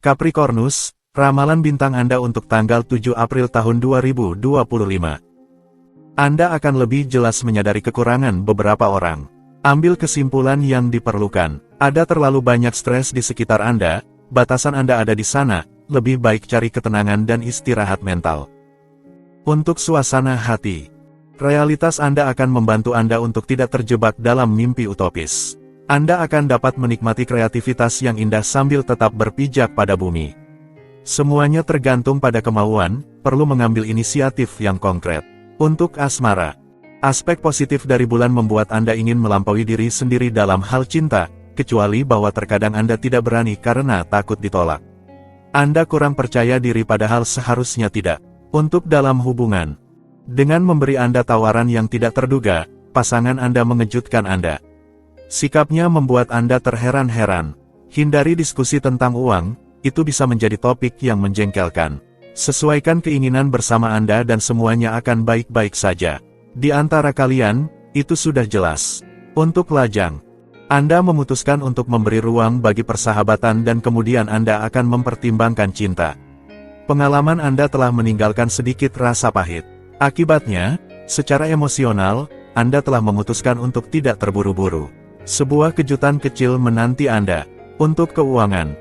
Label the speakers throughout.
Speaker 1: Capricornus, ramalan bintang Anda untuk tanggal 7 April tahun 2025. Anda akan lebih jelas menyadari kekurangan beberapa orang. Ambil kesimpulan yang diperlukan. Ada terlalu banyak stres di sekitar Anda, batasan Anda ada di sana, lebih baik cari ketenangan dan istirahat mental. Untuk suasana hati, realitas Anda akan membantu Anda untuk tidak terjebak dalam mimpi utopis. Anda akan dapat menikmati kreativitas yang indah sambil tetap berpijak pada bumi. Semuanya tergantung pada kemauan, perlu mengambil inisiatif yang konkret. Untuk asmara, aspek positif dari bulan membuat Anda ingin melampaui diri sendiri dalam hal cinta, kecuali bahwa terkadang Anda tidak berani karena takut ditolak. Anda kurang percaya diri padahal seharusnya tidak. Untuk dalam hubungan, dengan memberi Anda tawaran yang tidak terduga, pasangan Anda mengejutkan Anda. Sikapnya membuat Anda terheran-heran. Hindari diskusi tentang uang, itu bisa menjadi topik yang menjengkelkan. Sesuaikan keinginan bersama Anda dan semuanya akan baik-baik saja. Di antara kalian, itu sudah jelas. Untuk lajang, Anda memutuskan untuk memberi ruang bagi persahabatan dan kemudian Anda akan mempertimbangkan cinta. Pengalaman Anda telah meninggalkan sedikit rasa pahit. Akibatnya, secara emosional, Anda telah memutuskan untuk tidak terburu-buru. Sebuah kejutan kecil menanti Anda. Untuk keuangan,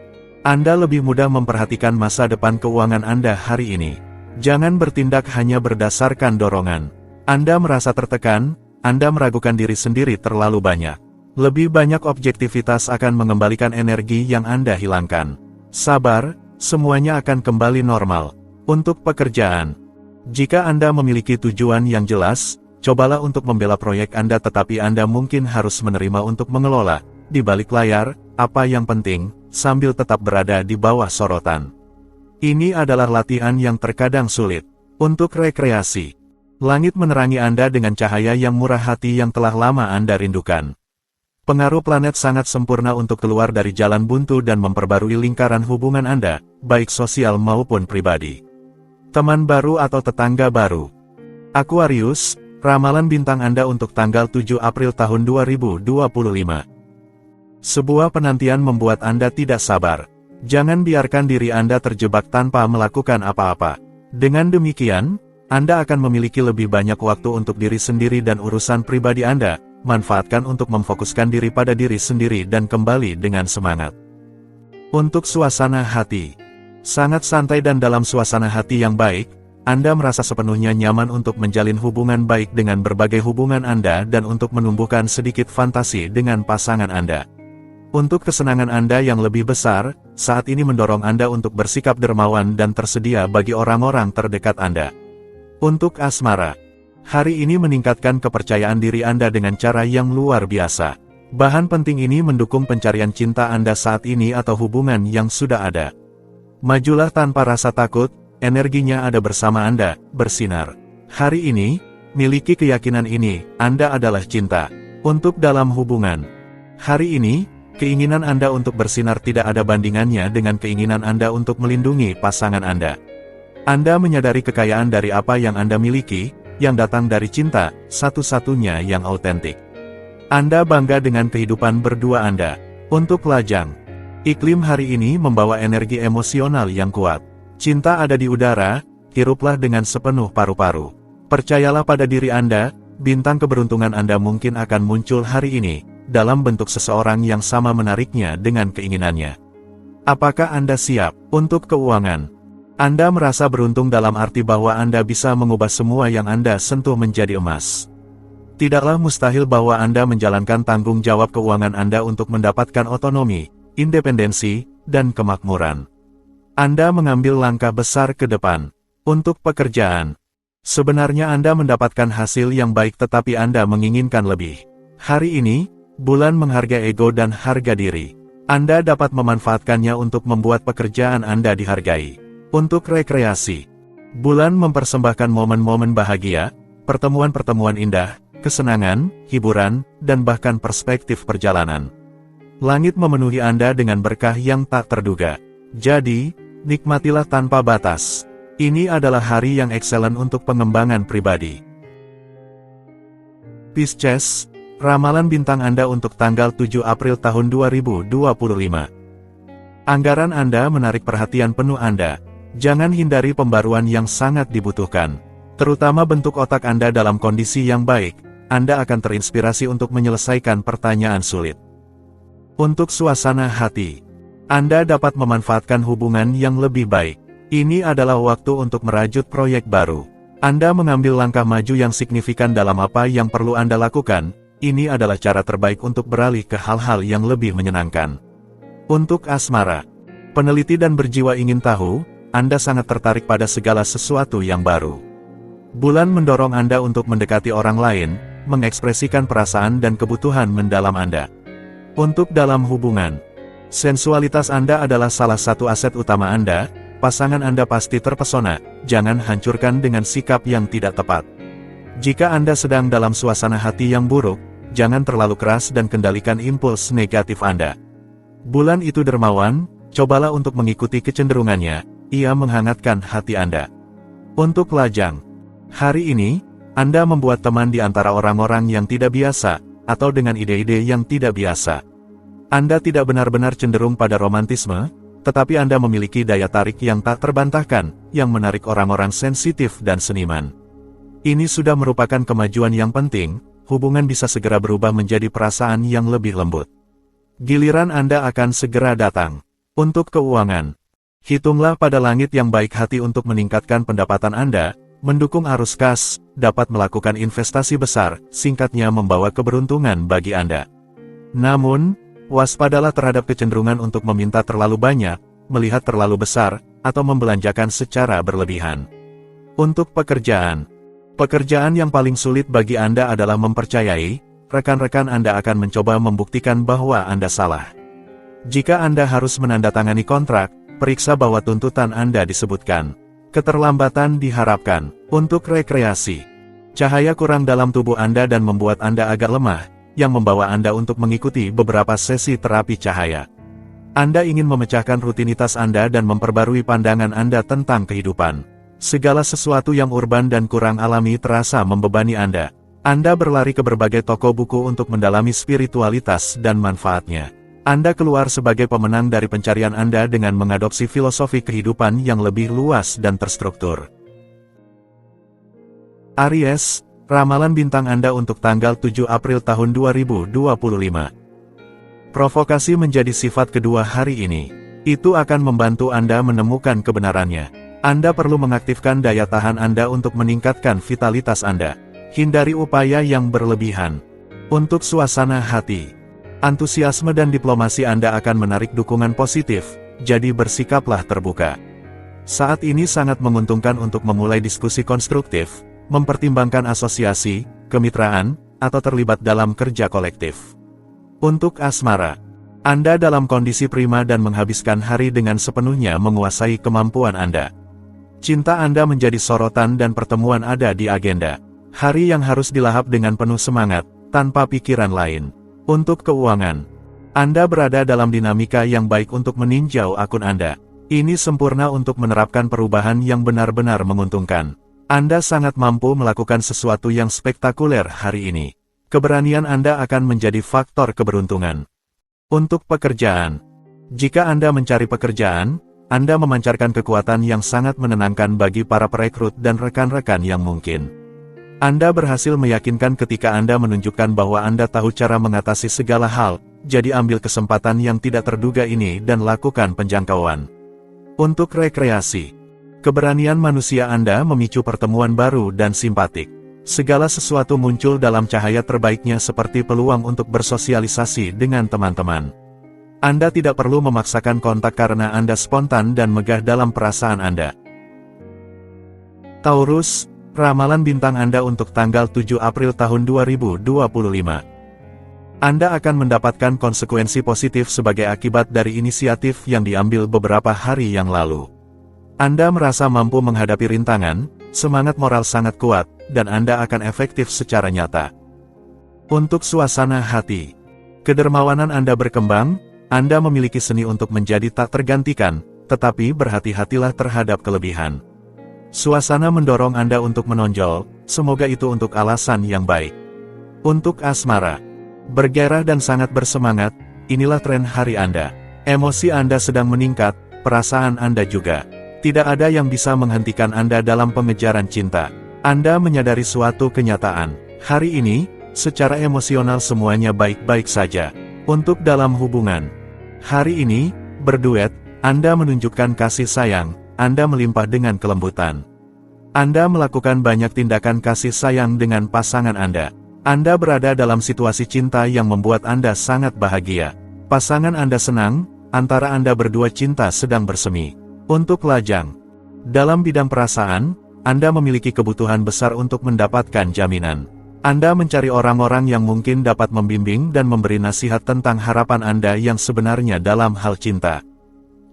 Speaker 1: Anda lebih mudah memperhatikan masa depan keuangan Anda hari ini. Jangan bertindak hanya berdasarkan dorongan. Anda merasa tertekan, Anda meragukan diri sendiri terlalu banyak. Lebih banyak objektivitas akan mengembalikan energi yang Anda hilangkan. Sabar, semuanya akan kembali normal. Untuk pekerjaan, jika Anda memiliki tujuan yang jelas, cobalah untuk membela proyek Anda tetapi Anda mungkin harus menerima untuk mengelola, di balik layar, apa yang penting, sambil tetap berada di bawah sorotan. Ini adalah latihan yang terkadang sulit. Untuk rekreasi, langit menerangi Anda dengan cahaya yang murah hati yang telah lama Anda rindukan. Pengaruh planet sangat sempurna untuk keluar dari jalan buntu dan memperbarui lingkaran hubungan Anda, baik sosial maupun pribadi. Teman baru atau tetangga baru. Aquarius, ramalan bintang Anda untuk tanggal 7 April tahun 2025. Sebuah penantian membuat Anda tidak sabar. Jangan biarkan diri Anda terjebak tanpa melakukan apa-apa. Dengan demikian, Anda akan memiliki lebih banyak waktu untuk diri sendiri dan urusan pribadi Anda. Manfaatkan untuk memfokuskan diri pada diri sendiri dan kembali dengan semangat. Untuk suasana hati, sangat santai dan dalam suasana hati yang baik, Anda merasa sepenuhnya nyaman untuk menjalin hubungan baik dengan berbagai hubungan Anda dan untuk menumbuhkan sedikit fantasi dengan pasangan Anda. Untuk kesenangan Anda yang lebih besar, saat ini mendorong Anda untuk bersikap dermawan dan tersedia bagi orang-orang terdekat Anda. Untuk asmara, hari ini meningkatkan kepercayaan diri Anda dengan cara yang luar biasa. Bahan penting ini mendukung pencarian cinta Anda saat ini atau hubungan yang sudah ada. Majulah tanpa rasa takut, energinya ada bersama Anda, bersinar. Hari ini, miliki keyakinan ini, Anda adalah cinta. Untuk dalam hubungan, hari ini, keinginan Anda untuk bersinar tidak ada bandingannya dengan keinginan Anda untuk melindungi pasangan Anda. Anda menyadari kekayaan dari apa yang Anda miliki, yang datang dari cinta, satu-satunya yang autentik. Anda bangga dengan kehidupan berdua Anda. Untuk lajang, iklim hari ini membawa energi emosional yang kuat. Cinta ada di udara, hiruplah dengan sepenuh paru-paru. Percayalah pada diri Anda, bintang keberuntungan Anda mungkin akan muncul hari ini, dalam bentuk seseorang yang sama menariknya dengan keinginannya. Apakah Anda siap? Untuk keuangan, Anda merasa beruntung dalam arti bahwa Anda bisa mengubah semua yang Anda sentuh menjadi emas. Tidaklah mustahil bahwa Anda menjalankan tanggung jawab keuangan Anda untuk mendapatkan otonomi, independensi, dan kemakmuran. Anda mengambil langkah besar ke depan. Untuk pekerjaan, sebenarnya Anda mendapatkan hasil yang baik tetapi Anda menginginkan lebih. Hari ini, bulan menghargai ego dan harga diri. Anda dapat memanfaatkannya untuk membuat pekerjaan Anda dihargai. Untuk rekreasi, bulan mempersembahkan momen-momen bahagia, pertemuan-pertemuan indah, kesenangan, hiburan, dan bahkan perspektif perjalanan. Langit memenuhi Anda dengan berkah yang tak terduga. Jadi, nikmatilah tanpa batas. Ini adalah hari yang excellent untuk pengembangan pribadi. Pisces, ramalan bintang Anda untuk tanggal 7 April tahun 2025. Anggaran Anda menarik perhatian penuh Anda. Jangan hindari pembaruan yang sangat dibutuhkan. Terutama bentuk otak Anda dalam kondisi yang baik, Anda akan terinspirasi untuk menyelesaikan pertanyaan sulit. Untuk suasana hati, Anda dapat memanfaatkan hubungan yang lebih baik. Ini adalah waktu untuk merajut proyek baru. Anda mengambil langkah maju yang signifikan dalam apa yang perlu Anda lakukan. Ini adalah cara terbaik untuk beralih ke hal-hal yang lebih menyenangkan. Untuk asmara, peneliti dan berjiwa ingin tahu, Anda sangat tertarik pada segala sesuatu yang baru. Bulan mendorong Anda untuk mendekati orang lain, mengekspresikan perasaan dan kebutuhan mendalam Anda. Untuk dalam hubungan, sensualitas Anda adalah salah satu aset utama Anda. Pasangan Anda pasti terpesona, jangan hancurkan dengan sikap yang tidak tepat. Jika Anda sedang dalam suasana hati yang buruk, jangan terlalu keras dan kendalikan impuls negatif Anda. Bulan itu dermawan, cobalah untuk mengikuti kecenderungannya, ia menghangatkan hati Anda. Untuk lajang, hari ini, Anda membuat teman di antara orang-orang yang tidak biasa, atau dengan ide-ide yang tidak biasa. Anda tidak benar-benar cenderung pada romantisme, tetapi Anda memiliki daya tarik yang tak terbantahkan, yang menarik orang-orang sensitif dan seniman. Ini sudah merupakan kemajuan yang penting, hubungan bisa segera berubah menjadi perasaan yang lebih lembut. Giliran Anda akan segera datang. Untuk keuangan, hitunglah pada langit yang baik hati untuk meningkatkan pendapatan Anda, mendukung arus kas, dapat melakukan investasi besar, singkatnya membawa keberuntungan bagi Anda. Namun, waspadalah terhadap kecenderungan untuk meminta terlalu banyak, melihat terlalu besar, atau membelanjakan secara berlebihan. Untuk pekerjaan, pekerjaan yang paling sulit bagi Anda adalah mempercayai, rekan-rekan Anda akan mencoba membuktikan bahwa Anda salah. Jika Anda harus menandatangani kontrak, periksa bahwa tuntutan Anda disebutkan. Keterlambatan diharapkan. Untuk rekreasi, cahaya kurang dalam tubuh Anda dan membuat Anda agak lemah, yang membawa Anda untuk mengikuti beberapa sesi terapi cahaya. Anda ingin memecahkan rutinitas Anda dan memperbarui pandangan Anda tentang kehidupan. Segala sesuatu yang urban dan kurang alami terasa membebani Anda. Anda berlari ke berbagai toko buku untuk mendalami spiritualitas dan manfaatnya. Anda keluar sebagai pemenang dari pencarian Anda dengan mengadopsi filosofi kehidupan yang lebih luas dan terstruktur. Aries, ramalan bintang Anda untuk tanggal 7 April tahun 2025. Provokasi menjadi sifat kedua hari ini. Itu akan membantu Anda menemukan kebenarannya. Anda perlu mengaktifkan daya tahan Anda untuk meningkatkan vitalitas Anda. Hindari upaya yang berlebihan. Untuk suasana hati, antusiasme dan diplomasi Anda akan menarik dukungan positif, jadi bersikaplah terbuka. Saat ini sangat menguntungkan untuk memulai diskusi konstruktif, mempertimbangkan asosiasi, kemitraan, atau terlibat dalam kerja kolektif. Untuk asmara, Anda dalam kondisi prima dan menghabiskan hari dengan sepenuhnya menguasai kemampuan Anda. Cinta Anda menjadi sorotan dan pertemuan ada di agenda. Hari yang harus dilahap dengan penuh semangat, tanpa pikiran lain. Untuk keuangan, Anda berada dalam dinamika yang baik untuk meninjau akun Anda. Ini sempurna untuk menerapkan perubahan yang benar-benar menguntungkan. Anda sangat mampu melakukan sesuatu yang spektakuler hari ini. Keberanian Anda akan menjadi faktor keberuntungan. Untuk pekerjaan, jika Anda mencari pekerjaan, Anda memancarkan kekuatan yang sangat menenangkan bagi para perekrut dan rekan-rekan yang mungkin. Anda berhasil meyakinkan ketika Anda menunjukkan bahwa Anda tahu cara mengatasi segala hal, jadi ambil kesempatan yang tidak terduga ini dan lakukan penjangkauan. Untuk rekreasi, keberanian manusia Anda memicu pertemuan baru dan simpatik. Segala sesuatu muncul dalam cahaya terbaiknya seperti peluang untuk bersosialisasi dengan teman-teman. Anda tidak perlu memaksakan kontak karena Anda spontan dan megah dalam perasaan Anda. Taurus, ramalan bintang Anda untuk tanggal 7 April tahun 2025. Anda akan mendapatkan konsekuensi positif sebagai akibat dari inisiatif yang diambil beberapa hari yang lalu. Anda merasa mampu menghadapi rintangan, semangat moral sangat kuat, dan Anda akan efektif secara nyata. Untuk suasana hati, kedermawanan Anda berkembang, Anda memiliki seni untuk menjadi tak tergantikan, tetapi berhati-hatilah terhadap kelebihan. Suasana mendorong Anda untuk menonjol, semoga itu untuk alasan yang baik. Untuk asmara, bergairah dan sangat bersemangat, inilah tren hari Anda. Emosi Anda sedang meningkat, perasaan Anda juga. Tidak ada yang bisa menghentikan Anda dalam pengejaran cinta. Anda menyadari suatu kenyataan. Hari ini, secara emosional semuanya baik-baik saja. Untuk dalam hubungan. Hari ini, berduet, Anda menunjukkan kasih sayang, Anda melimpah dengan kelembutan. Anda melakukan banyak tindakan kasih sayang dengan pasangan Anda. Anda berada dalam situasi cinta yang membuat Anda sangat bahagia. Pasangan Anda senang, antara Anda berdua cinta sedang bersemi. Untuk lajang. Dalam bidang perasaan, Anda memiliki kebutuhan besar untuk mendapatkan jaminan. Anda mencari orang-orang yang mungkin dapat membimbing dan memberi nasihat tentang harapan Anda yang sebenarnya dalam hal cinta.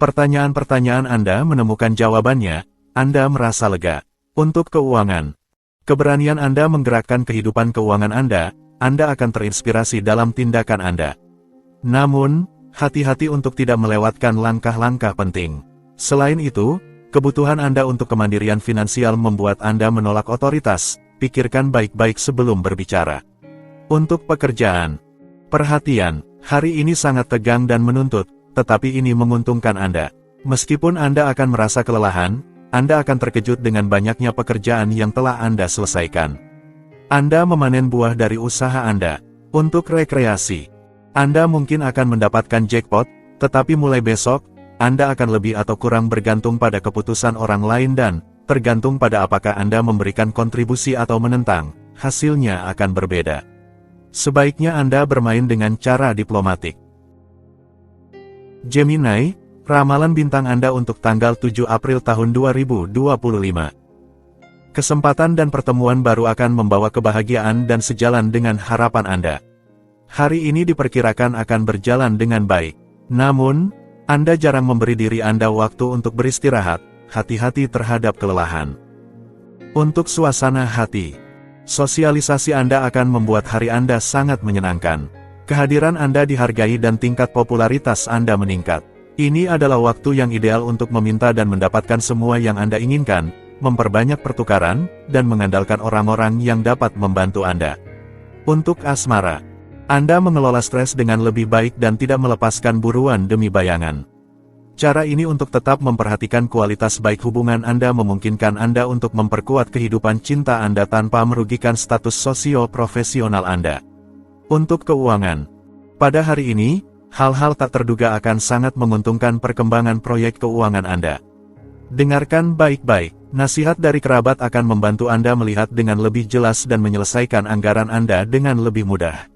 Speaker 1: Pertanyaan-pertanyaan Anda menemukan jawabannya, Anda merasa lega. Untuk keuangan. Keberanian Anda menggerakkan kehidupan keuangan Anda akan terinspirasi dalam tindakan Anda. Namun, hati-hati untuk tidak melewatkan langkah-langkah penting. Selain itu, kebutuhan Anda untuk kemandirian finansial membuat Anda menolak otoritas. Pikirkan baik-baik sebelum berbicara. Untuk pekerjaan. Perhatian, hari ini sangat tegang dan menuntut, tetapi ini menguntungkan Anda. Meskipun Anda akan merasa kelelahan, Anda akan terkejut dengan banyaknya pekerjaan yang telah Anda selesaikan. Anda memanen buah dari usaha Anda. Untuk rekreasi. Anda mungkin akan mendapatkan jackpot, tetapi mulai besok, Anda akan lebih atau kurang bergantung pada keputusan orang lain dan tergantung pada apakah Anda memberikan kontribusi atau menentang, hasilnya akan berbeda. Sebaiknya Anda bermain dengan cara diplomatik. Gemini, ramalan bintang Anda untuk tanggal 7 April tahun 2025. Kesempatan dan pertemuan baru akan membawa kebahagiaan dan sejalan dengan harapan Anda. Hari ini diperkirakan akan berjalan dengan baik. Namun, Anda jarang memberi diri Anda waktu untuk beristirahat. Hati-hati terhadap kelelahan. Untuk suasana hati. Sosialisasi Anda akan membuat hari Anda sangat menyenangkan. Kehadiran Anda dihargai dan tingkat popularitas Anda meningkat. Ini adalah waktu yang ideal untuk meminta dan mendapatkan semua yang Anda inginkan, memperbanyak pertukaran, dan mengandalkan orang-orang yang dapat membantu Anda. Untuk asmara. Anda mengelola stres dengan lebih baik dan tidak melepaskan buruan demi bayangan. Cara ini untuk tetap memperhatikan kualitas baik hubungan Anda memungkinkan Anda untuk memperkuat kehidupan cinta Anda tanpa merugikan status sosio-profesional Anda. Untuk keuangan. Pada hari ini, hal-hal tak terduga akan sangat menguntungkan perkembangan proyek keuangan Anda. Dengarkan baik-baik, nasihat dari kerabat akan membantu Anda melihat dengan lebih jelas dan menyelesaikan anggaran Anda dengan lebih mudah.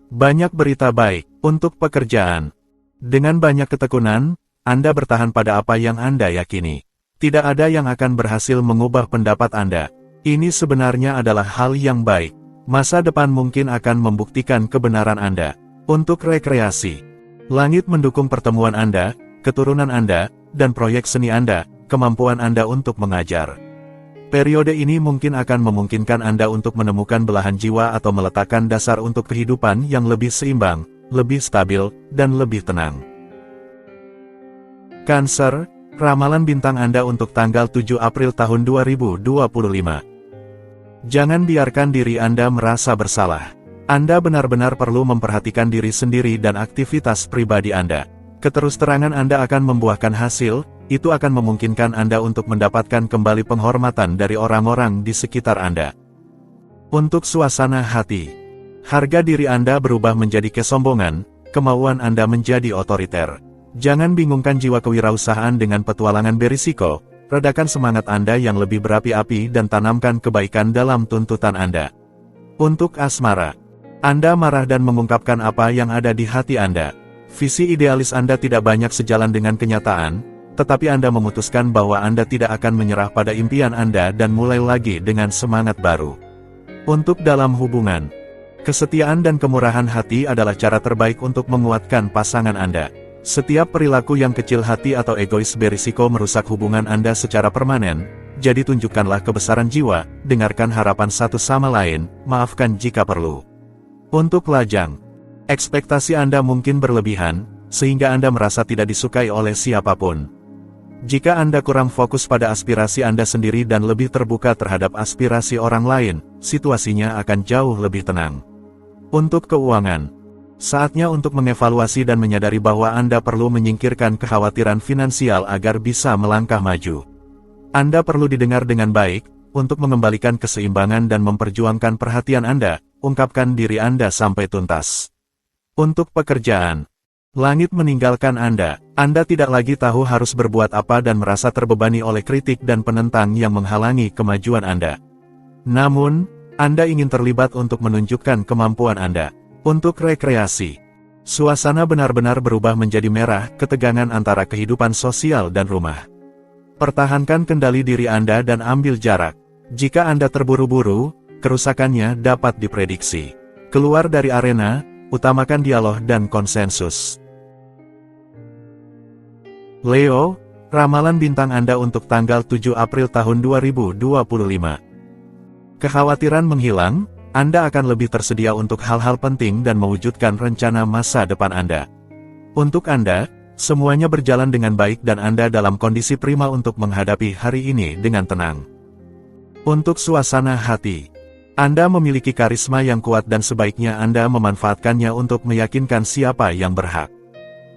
Speaker 1: Banyak berita baik, untuk pekerjaan. Dengan banyak ketekunan, Anda bertahan pada apa yang Anda yakini. Tidak ada yang akan berhasil mengubah pendapat Anda. Ini sebenarnya adalah hal yang baik. Masa depan mungkin akan membuktikan kebenaran Anda. Untuk rekreasi. Langit mendukung pertemuan Anda, keturunan Anda, dan proyek seni Anda, kemampuan Anda untuk mengajar. Periode ini mungkin akan memungkinkan Anda untuk menemukan belahan jiwa atau meletakkan dasar untuk kehidupan yang lebih seimbang, lebih stabil, dan lebih tenang. Cancer, ramalan bintang Anda untuk tanggal 7 April tahun 2025. Jangan biarkan diri Anda merasa bersalah. Anda benar-benar perlu memperhatikan diri sendiri dan aktivitas pribadi Anda. Keterus-terangan Anda akan membuahkan hasil, itu akan memungkinkan Anda untuk mendapatkan kembali penghormatan dari orang-orang di sekitar Anda. Untuk suasana hati. Harga diri Anda berubah menjadi kesombongan, kemauan Anda menjadi otoriter. Jangan bingungkan jiwa kewirausahaan dengan petualangan berisiko, redakan semangat Anda yang lebih berapi-api dan tanamkan kebaikan dalam tuntutan Anda. Untuk asmara. Anda marah dan mengungkapkan apa yang ada di hati Anda. Visi idealis Anda tidak banyak sejalan dengan kenyataan, tetapi Anda memutuskan bahwa Anda tidak akan menyerah pada impian Anda dan mulai lagi dengan semangat baru. Untuk dalam hubungan. Kesetiaan dan kemurahan hati adalah cara terbaik untuk menguatkan pasangan Anda. Setiap perilaku yang kecil hati atau egois berisiko merusak hubungan Anda secara permanen, jadi tunjukkanlah kebesaran jiwa, dengarkan harapan satu sama lain, maafkan jika perlu. Untuk lajang. Ekspektasi Anda mungkin berlebihan, sehingga Anda merasa tidak disukai oleh siapapun. Jika Anda kurang fokus pada aspirasi Anda sendiri dan lebih terbuka terhadap aspirasi orang lain, situasinya akan jauh lebih tenang. Untuk keuangan. Saatnya untuk mengevaluasi dan menyadari bahwa Anda perlu menyingkirkan kekhawatiran finansial agar bisa melangkah maju. Anda perlu didengar dengan baik, untuk mengembalikan keseimbangan dan memperjuangkan perhatian Anda, ungkapkan diri Anda sampai tuntas. Untuk pekerjaan, langit meninggalkan Anda. Anda tidak lagi tahu harus berbuat apa dan merasa terbebani oleh kritik dan penentang yang menghalangi kemajuan Anda. Namun, Anda ingin terlibat untuk menunjukkan kemampuan Anda. Untuk rekreasi, suasana benar-benar berubah menjadi merah, ketegangan antara kehidupan sosial dan rumah. Pertahankan kendali diri Anda dan ambil jarak. Jika Anda terburu-buru, kerusakannya dapat diprediksi. Keluar dari arena, utamakan dialog dan konsensus. Leo, ramalan bintang Anda untuk tanggal 7 April tahun 2025. Kekhawatiran menghilang, Anda akan lebih tersedia untuk hal-hal penting dan mewujudkan rencana masa depan Anda. Untuk Anda, semuanya berjalan dengan baik dan Anda dalam kondisi prima untuk menghadapi hari ini dengan tenang. Untuk suasana hati, Anda memiliki karisma yang kuat dan sebaiknya Anda memanfaatkannya untuk meyakinkan siapa yang berhak.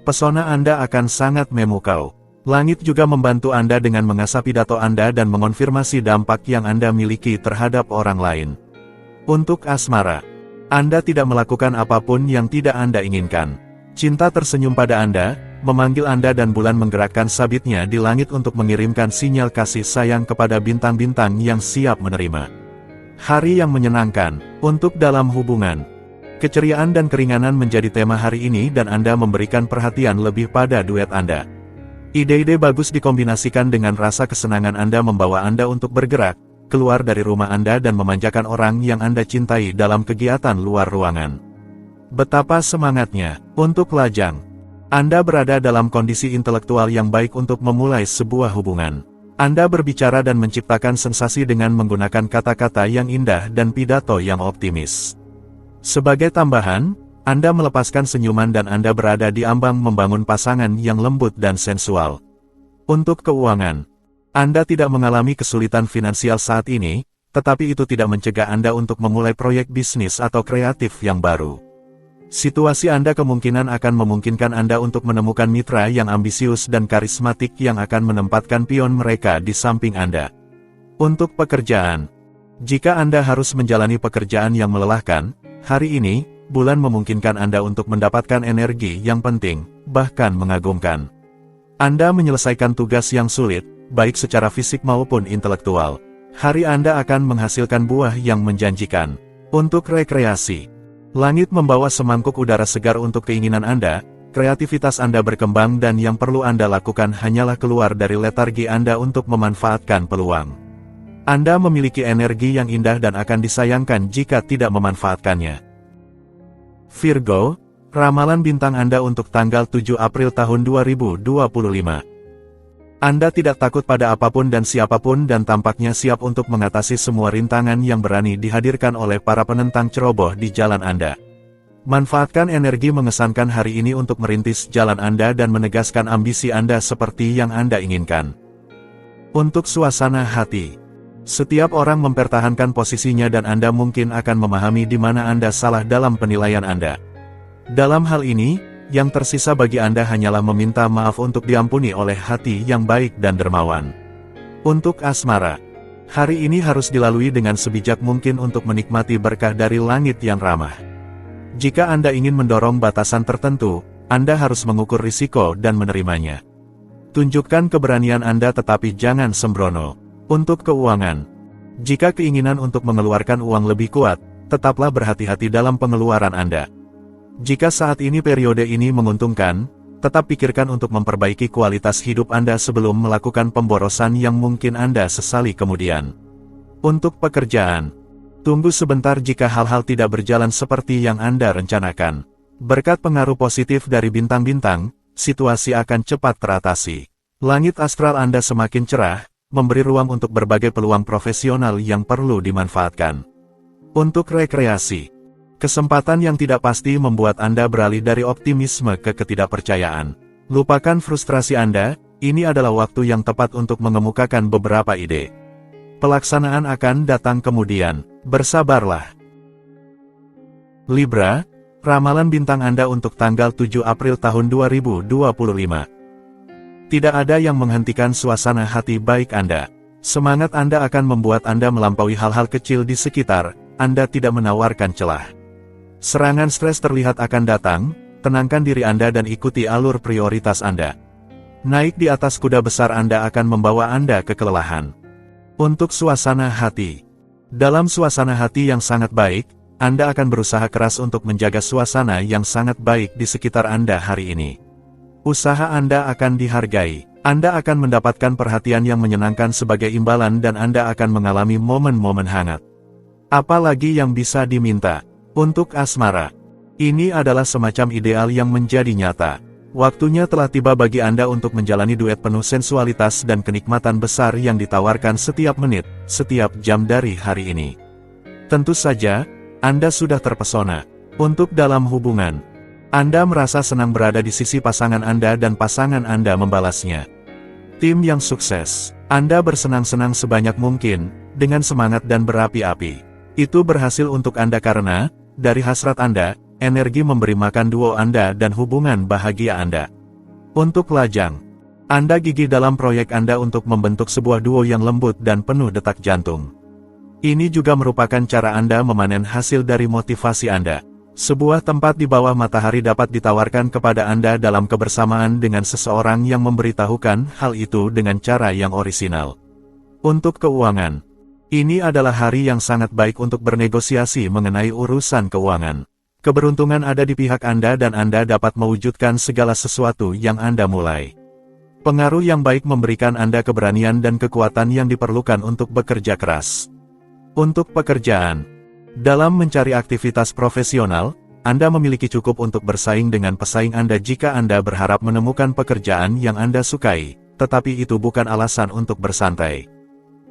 Speaker 1: Pesona Anda akan sangat memukau. Langit juga membantu Anda dengan mengasah pidato Anda dan mengonfirmasi dampak yang Anda miliki terhadap orang lain. Untuk asmara, Anda tidak melakukan apapun yang tidak Anda inginkan. Cinta tersenyum pada Anda, memanggil Anda dan bulan menggerakkan sabitnya di langit untuk mengirimkan sinyal kasih sayang kepada bintang-bintang yang siap menerima. Hari yang menyenangkan, untuk dalam hubungan. Keceriaan dan keringanan menjadi tema hari ini dan Anda memberikan perhatian lebih pada duet Anda. Ide-ide bagus dikombinasikan dengan rasa kesenangan Anda membawa Anda untuk bergerak, keluar dari rumah Anda dan memanjakan orang yang Anda cintai dalam kegiatan luar ruangan. Betapa semangatnya, untuk lajang. Anda berada dalam kondisi intelektual yang baik untuk memulai sebuah hubungan. Anda berbicara dan menciptakan sensasi dengan menggunakan kata-kata yang indah dan pidato yang optimis. Sebagai tambahan, Anda melepaskan senyuman dan Anda berada di ambang membangun pasangan yang lembut dan sensual. Untuk keuangan, Anda tidak mengalami kesulitan finansial saat ini, tetapi itu tidak mencegah Anda untuk memulai proyek bisnis atau kreatif yang baru. Situasi Anda kemungkinan akan memungkinkan Anda untuk menemukan mitra yang ambisius dan karismatik yang akan menempatkan pion mereka di samping Anda. Untuk pekerjaan, jika Anda harus menjalani pekerjaan yang melelahkan, hari ini, bulan memungkinkan Anda untuk mendapatkan energi yang penting, bahkan mengagumkan. Anda menyelesaikan tugas yang sulit, baik secara fisik maupun intelektual. Hari Anda akan menghasilkan buah yang menjanjikan. Untuk rekreasi, langit membawa semangkuk udara segar untuk keinginan Anda, kreativitas Anda berkembang dan yang perlu Anda lakukan hanyalah keluar dari letargi Anda untuk memanfaatkan peluang. Anda memiliki energi yang indah dan akan disayangkan jika tidak memanfaatkannya. Virgo, ramalan bintang Anda untuk tanggal 7 April tahun 2025. Anda tidak takut pada apapun dan siapapun dan tampaknya siap untuk mengatasi semua rintangan yang berani dihadirkan oleh para penentang ceroboh di jalan Anda. Manfaatkan energi mengesankan hari ini untuk merintis jalan Anda dan menegaskan ambisi Anda seperti yang Anda inginkan. Untuk suasana hati, setiap orang mempertahankan posisinya dan Anda mungkin akan memahami di mana Anda salah dalam penilaian Anda. Dalam hal ini, yang tersisa bagi Anda hanyalah meminta maaf untuk diampuni oleh hati yang baik dan dermawan. Untuk asmara, hari ini harus dilalui dengan sebijak mungkin untuk menikmati berkah dari langit yang ramah. Jika Anda ingin mendorong batasan tertentu, Anda harus mengukur risiko dan menerimanya. Tunjukkan keberanian Anda tetapi jangan sembrono. Untuk keuangan, jika keinginan untuk mengeluarkan uang lebih kuat, tetaplah berhati-hati dalam pengeluaran Anda. Jika saat ini periode ini menguntungkan, tetap pikirkan untuk memperbaiki kualitas hidup Anda sebelum melakukan pemborosan yang mungkin Anda sesali kemudian. Untuk pekerjaan, tunggu sebentar jika hal-hal tidak berjalan seperti yang Anda rencanakan. Berkat pengaruh positif dari bintang-bintang, situasi akan cepat teratasi. Langit astral Anda semakin cerah, memberi ruang untuk berbagai peluang profesional yang perlu dimanfaatkan. Untuk rekreasi, kesempatan yang tidak pasti membuat Anda beralih dari optimisme ke ketidakpercayaan. Lupakan frustrasi Anda, ini adalah waktu yang tepat untuk mengemukakan beberapa ide. Pelaksanaan akan datang kemudian, bersabarlah. Libra, Ramalan bintang Anda untuk tanggal 7 April tahun 2025. Tidak ada yang menghentikan suasana hati baik Anda. Semangat Anda akan membuat Anda melampaui hal-hal kecil di sekitar, Anda tidak menawarkan celah. Serangan stres terlihat akan datang, tenangkan diri Anda dan ikuti alur prioritas Anda. Naik di atas kuda besar Anda akan membawa Anda ke kelelahan. Untuk suasana hati. Dalam suasana hati yang sangat baik, Anda akan berusaha keras untuk menjaga suasana yang sangat baik di sekitar Anda hari ini. Usaha Anda akan dihargai. Anda akan mendapatkan perhatian yang menyenangkan sebagai imbalan dan Anda akan mengalami momen-momen hangat. Apalagi yang bisa diminta. Untuk asmara. Ini adalah semacam ideal yang menjadi nyata. Waktunya telah tiba bagi Anda untuk menjalani duet penuh sensualitas dan kenikmatan besar yang ditawarkan setiap menit, setiap jam dari hari ini. Tentu saja, Anda sudah terpesona. Untuk dalam hubungan, Anda merasa senang berada di sisi pasangan Anda dan pasangan Anda membalasnya. Tim yang sukses, Anda bersenang-senang sebanyak mungkin, dengan semangat dan berapi-api. Itu berhasil untuk Anda karena, dari hasrat Anda, energi memberi makan duo Anda dan hubungan bahagia Anda. Untuk lajang, Anda gigih dalam proyek Anda untuk membentuk sebuah duo yang lembut dan penuh detak jantung. Ini juga merupakan cara Anda memanen hasil dari motivasi Anda. Sebuah tempat di bawah matahari dapat ditawarkan kepada Anda dalam kebersamaan dengan seseorang yang memberitahukan hal itu dengan cara yang orisinal. Untuk keuangan, ini adalah hari yang sangat baik untuk bernegosiasi mengenai urusan keuangan. Keberuntungan ada di pihak Anda dan Anda dapat mewujudkan segala sesuatu yang Anda mulai. Pengaruh yang baik memberikan Anda keberanian dan kekuatan yang diperlukan untuk bekerja keras. Untuk pekerjaan, dalam mencari aktivitas profesional, Anda memiliki cukup untuk bersaing dengan pesaing Anda jika Anda berharap menemukan pekerjaan yang Anda sukai, tetapi itu bukan alasan untuk bersantai.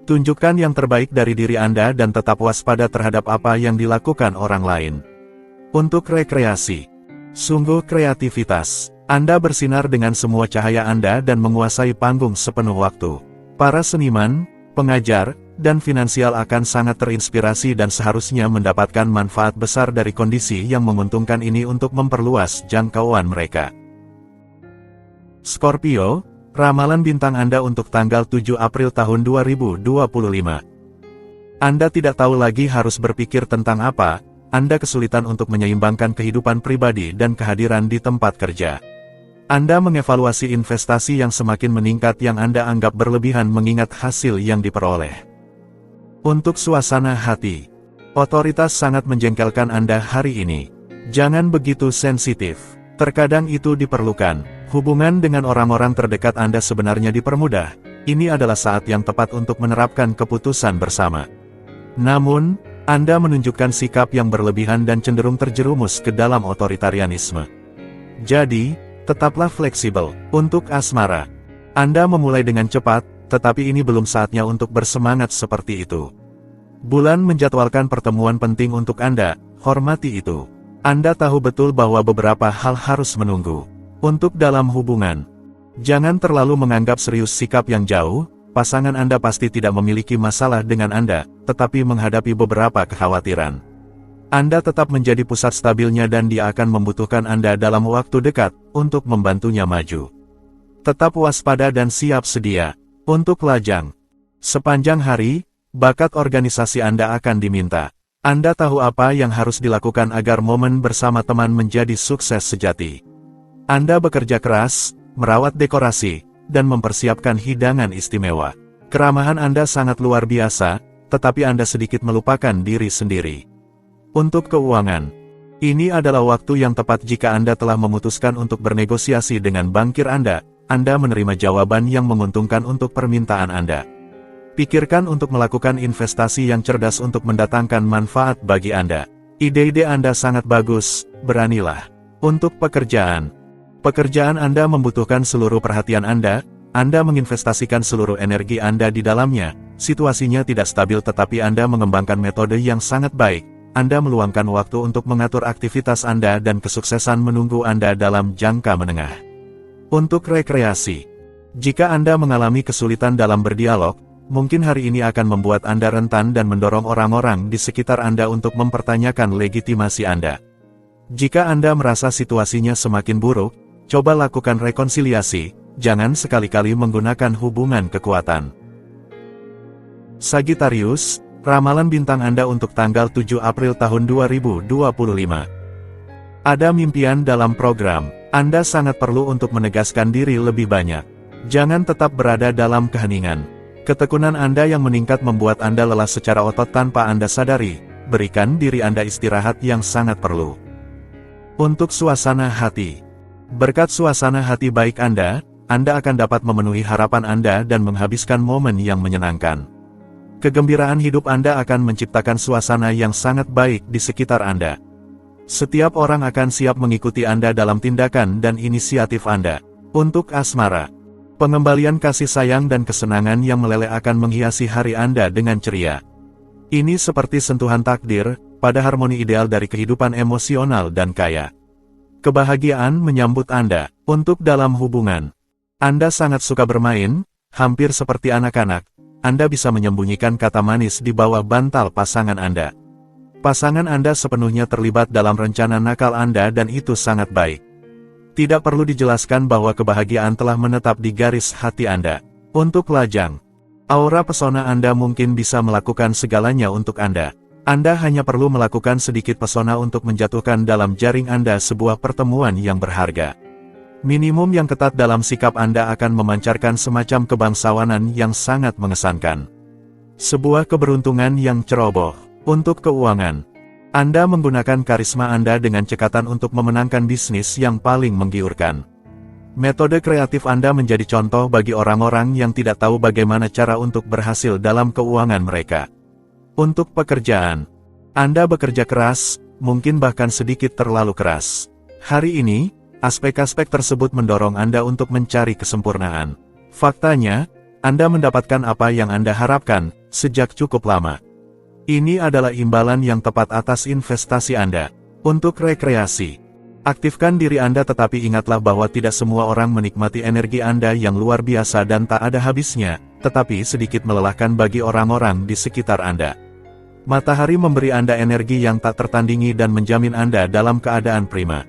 Speaker 1: Tunjukkan yang terbaik dari diri Anda dan tetap waspada terhadap apa yang dilakukan orang lain. Untuk rekreasi, sungguh kreativitas, Anda bersinar dengan semua cahaya Anda dan menguasai panggung sepenuh waktu. Para seniman, pengajar, dan finansial akan sangat terinspirasi dan seharusnya mendapatkan manfaat besar dari kondisi yang menguntungkan ini untuk memperluas jangkauan mereka. Scorpio, ramalan bintang Anda untuk tanggal 7 April tahun 2025. Anda tidak tahu lagi harus berpikir tentang apa, Anda kesulitan untuk menyeimbangkan kehidupan pribadi dan kehadiran di tempat kerja. Anda mengevaluasi investasi yang semakin meningkat yang Anda anggap berlebihan mengingat hasil yang diperoleh. Untuk suasana hati, otoritas sangat menjengkelkan Anda hari ini. Jangan begitu sensitif. Terkadang itu diperlukan. Hubungan dengan orang-orang terdekat Anda sebenarnya dipermudah. Ini adalah saat yang tepat untuk menerapkan keputusan bersama. Namun, Anda menunjukkan sikap yang berlebihan dan cenderung terjerumus ke dalam otoritarianisme. Jadi, tetaplah fleksibel. Untuk asmara, Anda memulai dengan cepat, tetapi ini belum saatnya untuk bersemangat seperti itu. Bulan menjadwalkan pertemuan penting untuk Anda, hormati itu. Anda tahu betul bahwa beberapa hal harus menunggu. Untuk dalam hubungan, jangan terlalu menganggap serius sikap yang jauh, pasangan Anda pasti tidak memiliki masalah dengan Anda, tetapi menghadapi beberapa kekhawatiran. Anda tetap menjadi pusat stabilnya dan dia akan membutuhkan Anda dalam waktu dekat, untuk membantunya maju. Tetap waspada dan siap sedia. Untuk lajang, sepanjang hari, bakat organisasi Anda akan diminta. Anda tahu apa yang harus dilakukan agar momen bersama teman menjadi sukses sejati. Anda bekerja keras, merawat dekorasi, dan mempersiapkan hidangan istimewa. Keramahan Anda sangat luar biasa, tetapi Anda sedikit melupakan diri sendiri. Untuk keuangan, ini adalah waktu yang tepat jika Anda telah memutuskan untuk bernegosiasi dengan bankir Anda menerima jawaban yang menguntungkan untuk permintaan Anda. Pikirkan untuk melakukan investasi yang cerdas untuk mendatangkan manfaat bagi Anda. Ide-ide Anda sangat bagus, beranilah. Untuk pekerjaan, pekerjaan Anda membutuhkan seluruh perhatian Anda menginvestasikan seluruh energi Anda di dalamnya, situasinya tidak stabil tetapi Anda mengembangkan metode yang sangat baik, Anda meluangkan waktu untuk mengatur aktivitas Anda dan kesuksesan menunggu Anda dalam jangka menengah. Untuk rekreasi, jika Anda mengalami kesulitan dalam berdialog, mungkin hari ini akan membuat Anda rentan dan mendorong orang-orang di sekitar Anda untuk mempertanyakan legitimasi Anda. Jika Anda merasa situasinya semakin buruk, coba lakukan rekonsiliasi, jangan sekali-kali menggunakan hubungan kekuatan. Sagittarius, ramalan bintang Anda untuk tanggal 7 April tahun 2025. Ada impian dalam program, Anda sangat perlu untuk menegaskan diri lebih banyak. Jangan tetap berada dalam keheningan. Ketekunan Anda yang meningkat membuat Anda lelah secara otot tanpa Anda sadari. Berikan diri Anda istirahat yang sangat perlu. Untuk suasana hati. Berkat suasana hati baik Anda akan dapat memenuhi harapan Anda dan menghabiskan momen yang menyenangkan. Kegembiraan hidup Anda akan menciptakan suasana yang sangat baik di sekitar Anda. Setiap orang akan siap mengikuti Anda dalam tindakan dan inisiatif Anda. Untuk asmara, pengembalian kasih sayang dan kesenangan yang meleleh akan menghiasi hari Anda dengan ceria. Ini seperti sentuhan takdir, pada harmoni ideal dari kehidupan emosional dan kaya. Kebahagiaan menyambut Anda. Untuk dalam hubungan, Anda sangat suka bermain, hampir seperti anak-anak. Anda bisa menyembunyikan kata manis di bawah bantal pasangan Anda. Pasangan Anda sepenuhnya terlibat dalam rencana nakal Anda dan itu sangat baik. Tidak perlu dijelaskan bahwa kebahagiaan telah menetap di garis hati Anda. Untuk lajang, aura pesona Anda mungkin bisa melakukan segalanya untuk Anda. Anda hanya perlu melakukan sedikit pesona untuk menjatuhkan dalam jaring Anda sebuah pertemuan yang berharga. Minimum yang ketat dalam sikap Anda akan memancarkan semacam kebangsawanan yang sangat mengesankan. Sebuah keberuntungan yang ceroboh. Untuk keuangan, Anda menggunakan karisma Anda dengan cekatan untuk memenangkan bisnis yang paling menggiurkan. Metode kreatif Anda menjadi contoh bagi orang-orang yang tidak tahu bagaimana cara untuk berhasil dalam keuangan mereka. Untuk pekerjaan, Anda bekerja keras, mungkin bahkan sedikit terlalu keras. Hari ini, aspek-aspek tersebut mendorong Anda untuk mencari kesempurnaan. Faktanya, Anda mendapatkan apa yang Anda harapkan sejak cukup lama. Ini adalah imbalan yang tepat atas investasi Anda. Untuk rekreasi, aktifkan diri Anda tetapi ingatlah bahwa tidak semua orang menikmati energi Anda yang luar biasa dan tak ada habisnya, tetapi sedikit melelahkan bagi orang-orang di sekitar Anda. Matahari memberi Anda energi yang tak tertandingi dan menjamin Anda dalam keadaan prima.